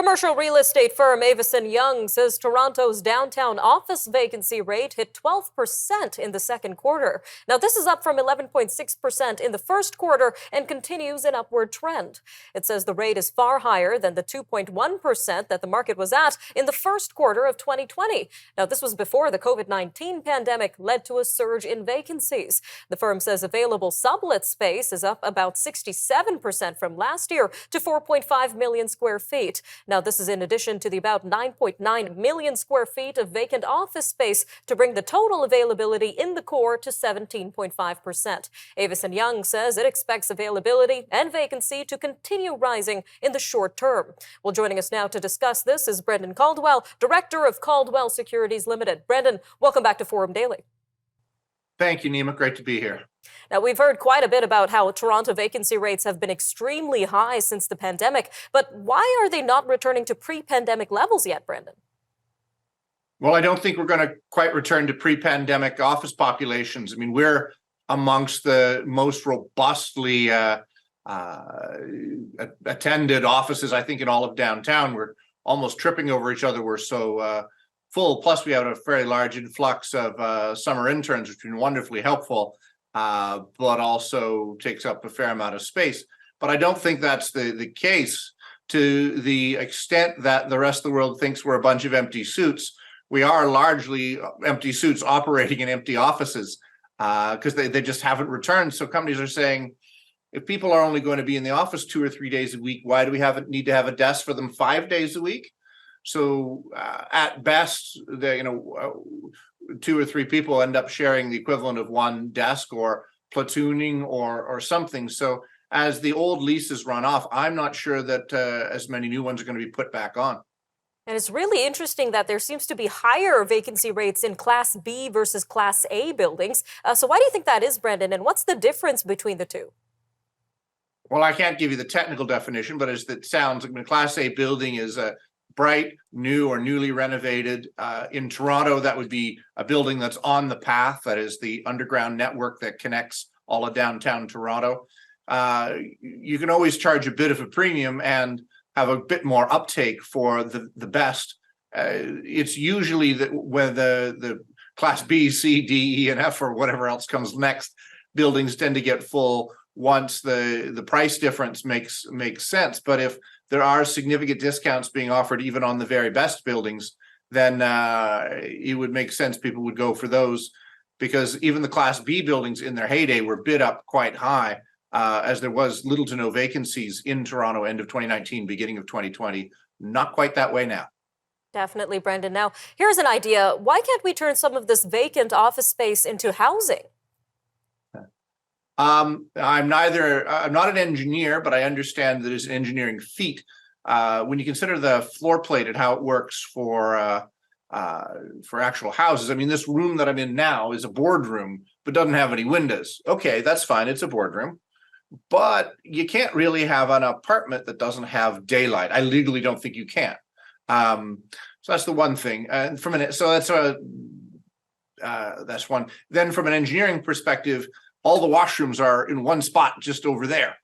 Commercial real estate firm Avison Young says Toronto's downtown office vacancy rate hit 12% in the second quarter. Now, this is up from 11.6% in the first quarter and continues an upward trend. It says the rate is far higher than the 2.1% that the market was at in the first quarter of 2020. Now, this was before the COVID-19 pandemic led to a surge in vacancies. The firm says available sublet space is up about 67% from last year to 4.5 million square feet. Now, this is in addition to the about 9.9 million square feet of vacant office space to bring the total availability in the core to 17.5%. Avison Young says it expects availability and vacancy to continue rising in the short term. Well, joining us now to discuss this is Brendan Caldwell, Director of Caldwell Securities Ltd. Brendan, welcome back to Forum Daily. Thank you, Nima. Great to be here. Now, we've heard quite a bit about how Toronto vacancy rates have been extremely high since the pandemic, but why are they not returning to pre-pandemic levels yet, Brendan? Well, I don't think we're going to quite return to pre-pandemic office populations. I mean, we're amongst the most robustly attended offices, I think, in all of downtown. We're almost tripping over each other. We're so full. Plus, we have a very large influx of summer interns, which has been wonderfully helpful. But also takes up a fair amount of space. But I don't think that's the case to the extent that the rest of the world thinks we're a bunch of empty suits. We are largely empty suits operating in empty offices because they just haven't returned. So companies are saying, if people are only going to be in the office 2 or 3 days a week, why do we need to have a desk for them 5 days a week? So at best, 2 or 3 people end up sharing the equivalent of one desk or platooning or something. So as the old leases run off, I'm not sure that as many new ones are going to be put back on. And it's really interesting that there seems to be higher vacancy rates in Class B versus Class A buildings. So why do you think that is, Brendan? And what's the difference between the two? Well, I can't give you the technical definition, but as it sounds, a Class A building is a bright, new or newly renovated. In Toronto, that would be a building that's on the path, that is the underground network that connects all of downtown Toronto. You can always charge a bit of a premium and have a bit more uptake for the best. It's usually that when the Class B, C, D, E, and F, or whatever else comes next, buildings tend to get full once the price difference makes sense. But if there are significant discounts being offered even on the very best buildings, then it would make sense people would go for those, because even the Class B buildings in their heyday were bid up quite high, as there was little to no vacancies in Toronto end of 2019, beginning of 2020. Not quite that way now. Definitely, Brendan. Now, here's an idea. Why can't we turn some of this vacant office space into housing? I'm not an engineer, but I understand that it's an engineering feat. When you consider the floor plate and how it works for actual houses, I mean, this room that I'm in now is a boardroom, but doesn't have any windows. Okay, that's fine. It's a boardroom, but you can't really have an apartment that doesn't have daylight. I legally don't think you can. So that's the one thing. And that's one. Then from an engineering perspective, all the washrooms are in one spot just over there.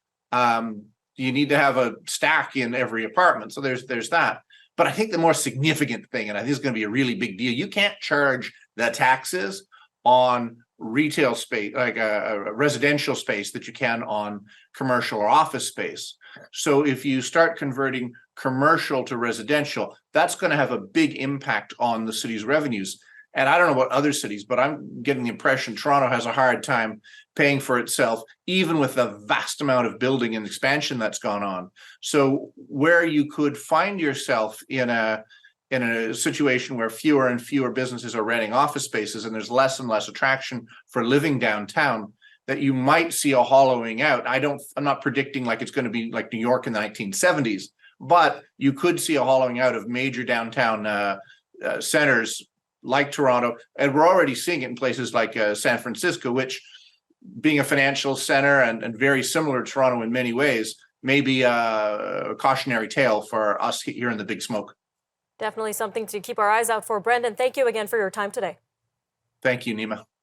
You need to have a stack in every apartment. So there's that. But I think the more significant thing, and I think it's going to be a really big deal, you can't charge the taxes on retail space, like a residential space, that you can on commercial or office space. So if you start converting commercial to residential, that's going to have a big impact on the city's revenues. And I don't know about other cities, but I'm getting the impression Toronto has a hard time paying for itself, even with the vast amount of building and expansion that's gone on. So where you could find yourself in a situation where fewer and fewer businesses are renting office spaces and there's less and less attraction for living downtown, that you might see a hollowing out. I'm not predicting like it's going to be like New York in the 1970s, but you could see a hollowing out of major downtown centers like Toronto. And we're already seeing it in places like San Francisco, which, being a financial center and very similar to Toronto in many ways, may be a cautionary tale for us here in the Big Smoke. Definitely something to keep our eyes out for. Brendan, thank you again for your time today. Thank you, Nima.